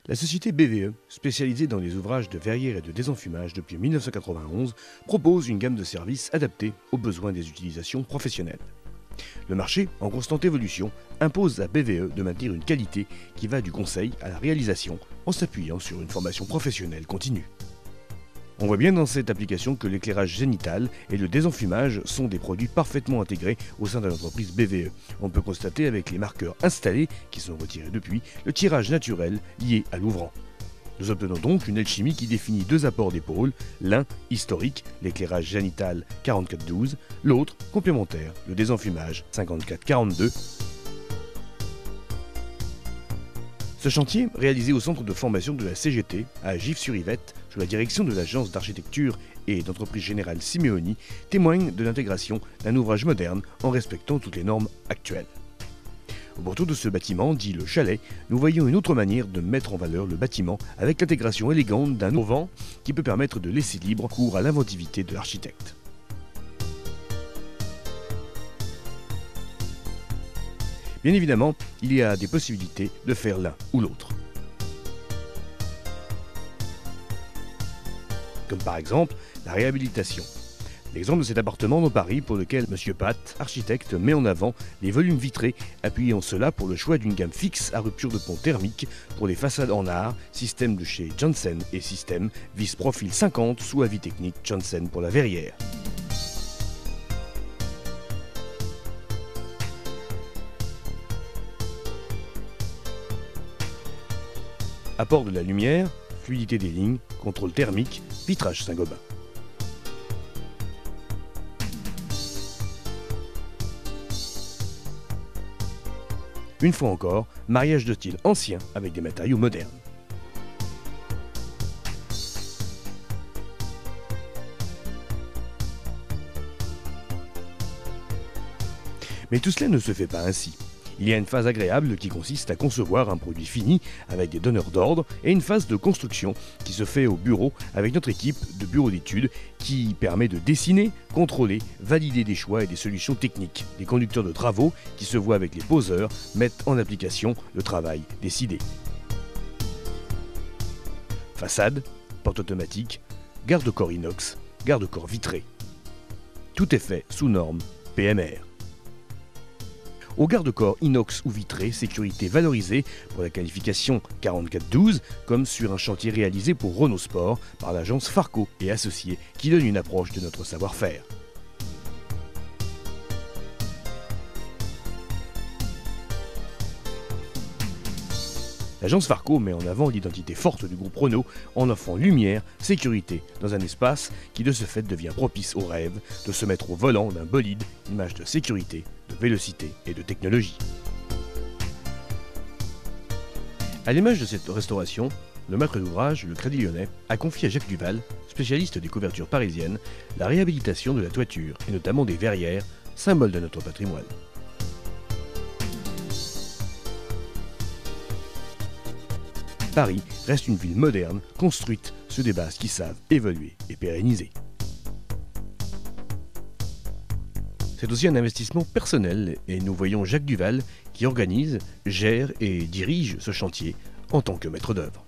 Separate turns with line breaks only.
La société BVE, spécialisée dans les ouvrages de verrière et de désenfumage depuis 1991, propose une gamme de services adaptés aux besoins des utilisations professionnelles. Le marché, en constante évolution, impose à BVE de maintenir une qualité qui va du conseil à la réalisation en s'appuyant sur une formation professionnelle continue. On voit bien dans cette application que l'éclairage zénital et le désenfumage sont des produits parfaitement intégrés au sein de l'entreprise BVE. On peut constater avec les marqueurs installés, qui sont retirés depuis, le tirage naturel lié à l'ouvrant. Nous obtenons donc une alchimie qui définit deux apports d'épaule, l'un historique, l'éclairage zénital 4412, l'autre complémentaire, le désenfumage 5442. Ce chantier, réalisé au centre de formation de la CGT, à Gif-sur-Yvette, sous la direction de l'agence d'architecture et d'entreprise générale Simeoni, témoigne de l'intégration d'un ouvrage moderne en respectant toutes les normes actuelles. Au pourtour de ce bâtiment, dit le chalet, nous voyons une autre manière de mettre en valeur le bâtiment avec l'intégration élégante d'un auvent qui peut permettre de laisser libre cours à l'inventivité de l'architecte. Bien évidemment, il y a des possibilités de faire l'un ou l'autre. Comme par exemple la réhabilitation. L'exemple de cet appartement dans Paris pour lequel M. Pat, architecte, met en avant les volumes vitrés, appuyant cela pour le choix d'une gamme fixe à rupture de pont thermique pour les façades en art, système de chez Johnson et système vis profil 50 sous avis technique Johnson pour la verrière. Apport de la lumière, fluidité des lignes, contrôle thermique, vitrage Saint-Gobain. Une fois encore, mariage de style ancien avec des matériaux modernes. Mais tout cela ne se fait pas ainsi. Il y a une phase agréable qui consiste à concevoir un produit fini avec des donneurs d'ordre et une phase de construction qui se fait au bureau avec notre équipe de bureau d'études qui permet de dessiner, contrôler, valider des choix et des solutions techniques. Les conducteurs de travaux qui se voient avec les poseurs mettent en application le travail décidé. Façade, porte automatique, garde-corps inox, garde-corps vitré. Tout est fait sous norme PMR. Au garde-corps inox ou vitré, sécurité valorisée pour la qualification 4412, comme sur un chantier réalisé pour Renault Sport par l'agence Farco et Associés qui donne une approche de notre savoir-faire. L'agence Farco met en avant l'identité forte du groupe Renault en offrant lumière, sécurité dans un espace qui de ce fait devient propice au rêve de se mettre au volant d'un bolide, image de sécurité, de vélocité et de technologie. À l'image de cette restauration, le maître d'ouvrage, le Crédit Lyonnais, a confié à Jacques Duval, spécialiste des couvertures parisiennes, la réhabilitation de la toiture et notamment des verrières, symbole de notre patrimoine. Paris reste une ville moderne, construite sur des bases qui savent évoluer et pérenniser. C'est aussi un investissement personnel et nous voyons Jacques Duval qui organise, gère et dirige ce chantier en tant que maître d'œuvre.